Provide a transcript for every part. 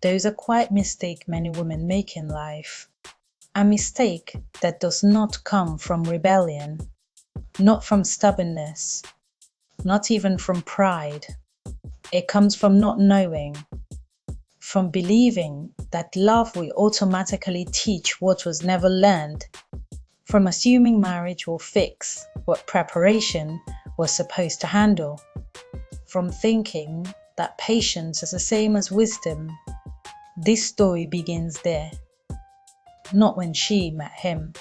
There is a quiet mistake many women make in life. A mistake that does not come from rebellion, not from stubbornness, not even from pride. It comes from not knowing, from believing that love will automatically teach what was never learned, from assuming marriage will fix what preparation was supposed to handle, from thinking that patience is the same as wisdom. This story begins there. Not when she met him,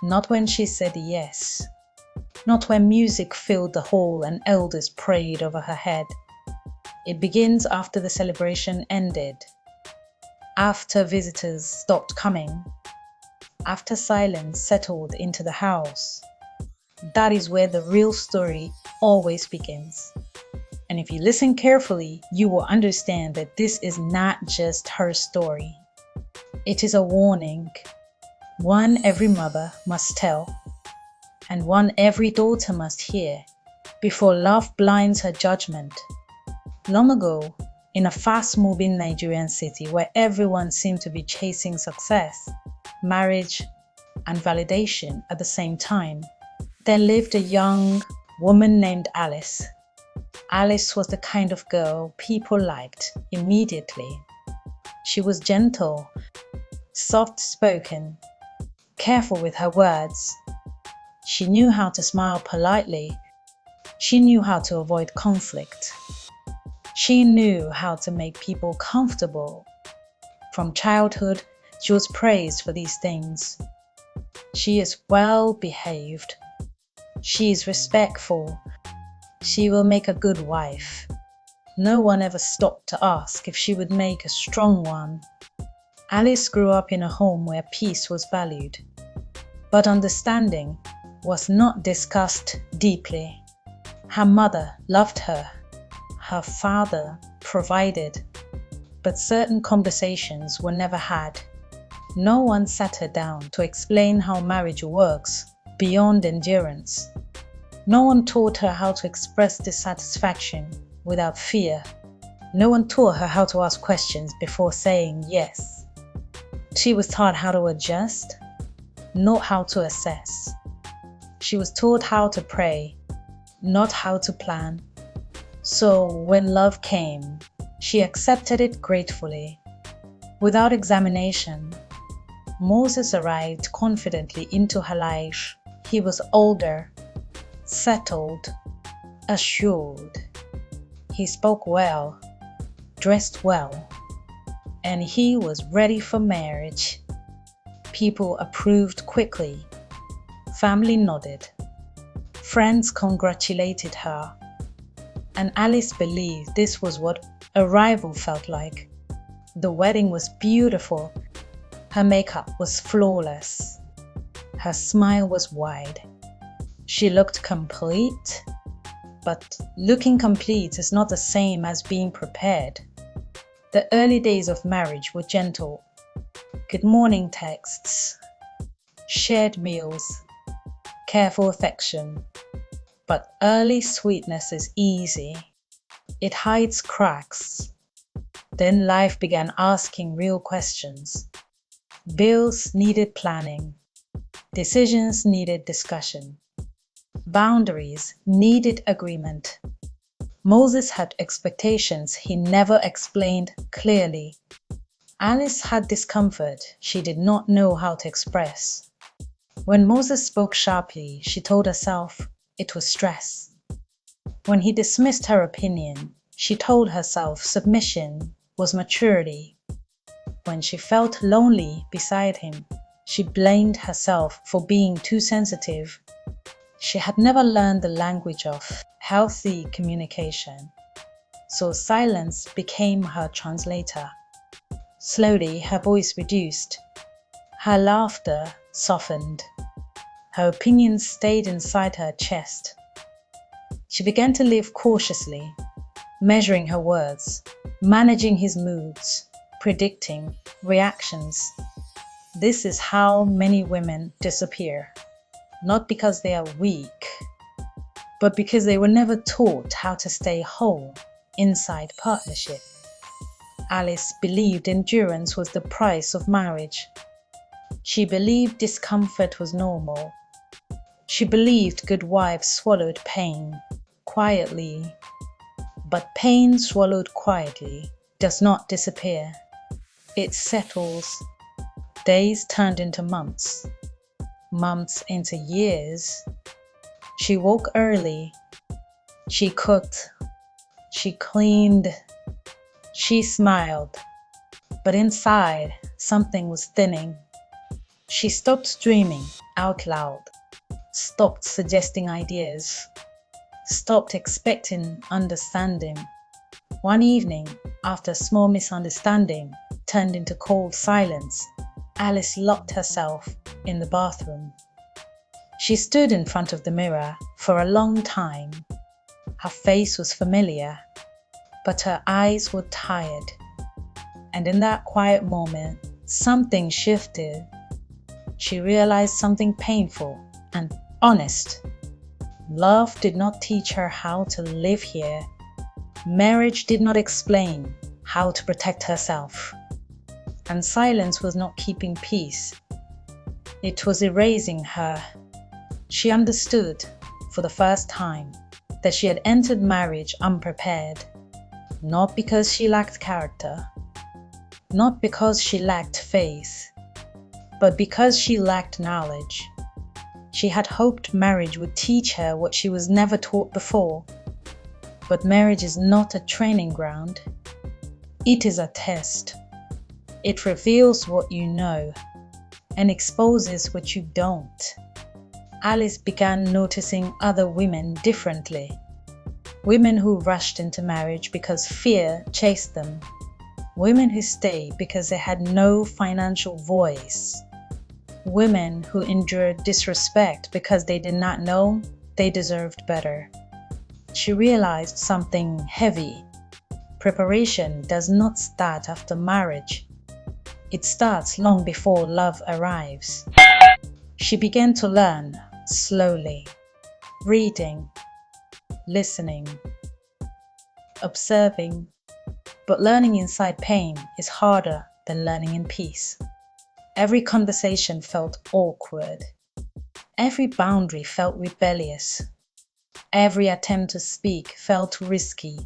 not when she said yes, not when music filled the hall and elders prayed over her head. It begins after the celebration ended, after visitors stopped coming, after silence settled into the house. That is where the real story always begins. And if you listen carefully, you will understand that this is not just her story. It is a warning, one every mother must tell, and one every daughter must hear, before love blinds her judgment. Long ago, in a fast-moving Nigerian city where everyone seemed to be chasing success, marriage, and validation at the same time, there lived a young woman named Alice. Alice was the kind of girl people liked immediately. She was gentle, soft-spoken, careful with her words. She knew how to smile politely. She knew how to avoid conflict. She knew how to make people comfortable. From childhood, she was praised for these things. She is well behaved. She is respectful. She will make a good wife. No one ever stopped to ask if she would make a strong one. Alice grew up in a home where peace was valued, but understanding was not discussed deeply. Her mother loved her. Her father provided, but certain conversations were never had. No one sat her down to explain how marriage works beyond endurance. No one taught her how to express dissatisfaction without fear. No one taught her how to ask questions before saying yes. She was taught how to adjust, not how to assess. She was taught how to pray, not how to plan. So when love came, she accepted it gratefully. Without examination, Moses arrived confidently into her life. He was older, settled, assured. He spoke well, dressed well, and he was ready for marriage. People approved quickly. Family nodded. Friends congratulated her. And Alice believed this was what arrival felt like. The wedding was beautiful. Her makeup was flawless. Her smile was wide. She looked complete, but looking complete is not the same as being prepared. The early days of marriage were gentle. Good morning texts, shared meals, careful affection. But early sweetness is easy. It hides cracks. Then life began asking real questions. Bills needed planning. Decisions needed discussion. Boundaries needed agreement. Moses had expectations he never explained clearly. Alice had discomfort she did not know how to express. When Moses spoke sharply, she told herself it was stress. When he dismissed her opinion, she told herself submission was maturity. When she felt lonely beside him, she blamed herself for being too sensitive. She had never learned the language of healthy communication, so silence became her translator. Slowly, her voice reduced. Her laughter softened. Her opinions stayed inside her chest. She began to live cautiously, measuring her words, managing his moods, predicting reactions. This is how many women disappear, not because they are weak, but because they were never taught how to stay whole inside partnership. Alice believed endurance was the price of marriage. She believed discomfort was normal. She believed good wives swallowed pain quietly. But pain swallowed quietly does not disappear. It settles. Days turned into months, months into years. She woke early. She cooked. She cleaned. She smiled. But inside, something was thinning. She stopped dreaming out loud, stopped suggesting ideas, stopped expecting understanding. One evening, after a small misunderstanding turned into cold silence, Alice locked herself in the bathroom. She stood in front of the mirror for a long time. Her face was familiar, but her eyes were tired. And in that quiet moment, something shifted. She realized something painful and honest. Love did not teach her how to live here. Marriage did not explain how to protect herself. And silence was not keeping peace. It was erasing her. She understood, for the first time, that she had entered marriage unprepared. Not because she lacked character, not because she lacked faith, but because she lacked knowledge. She had hoped marriage would teach her what she was never taught before. But marriage is not a training ground. It is a test. It reveals what you know and exposes what you don't. Alice began noticing other women differently. Women who rushed into marriage because fear chased them. Women who stayed because they had no financial voice. Women who endured disrespect because they did not know they deserved better. She realized something heavy. Preparation does not start after marriage. It starts long before love arrives. She began to learn slowly, reading, listening, observing. But learning inside pain is harder than learning in peace. Every conversation felt awkward. Every boundary felt rebellious. Every attempt to speak felt risky.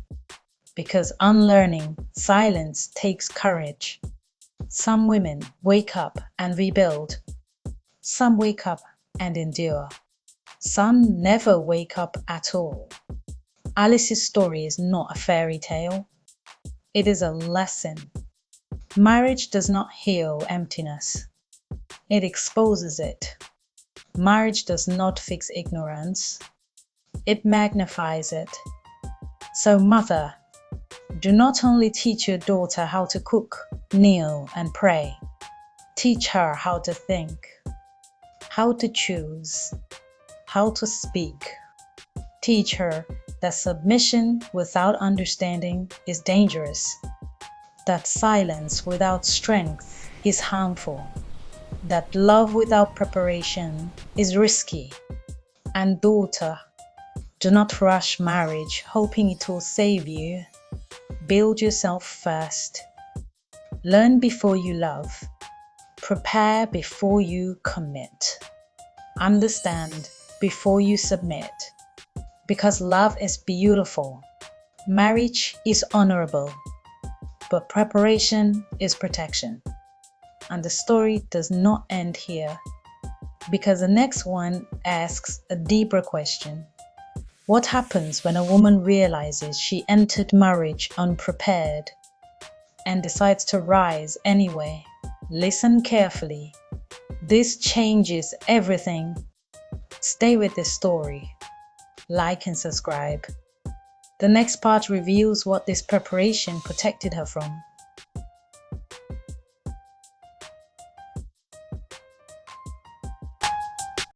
Because unlearning silence takes courage. Some women wake up and rebuild. Some wake up and endure. Some never wake up at all. Alice's story is not a fairy tale. It is a lesson. Marriage does not heal emptiness. It exposes it. Marriage does not fix ignorance. It magnifies it. So, mother, do not only teach your daughter how to cook, kneel, and pray. Teach her how to think, how to choose, how to speak. Teach her that submission without understanding is dangerous, that silence without strength is harmful, that love without preparation is risky. And daughter, do not rush marriage hoping it will save you. Build yourself first. Learn before you love. Prepare before you commit. Understand before you submit. Because love is beautiful. Marriage is honorable. But preparation is protection. And the story does not end here. Because the next one asks a deeper question. What happens when a woman realizes she entered marriage unprepared and decides to rise anyway? Listen carefully. This changes everything. Stay with this story. Like and subscribe. The next part reveals what this preparation protected her from.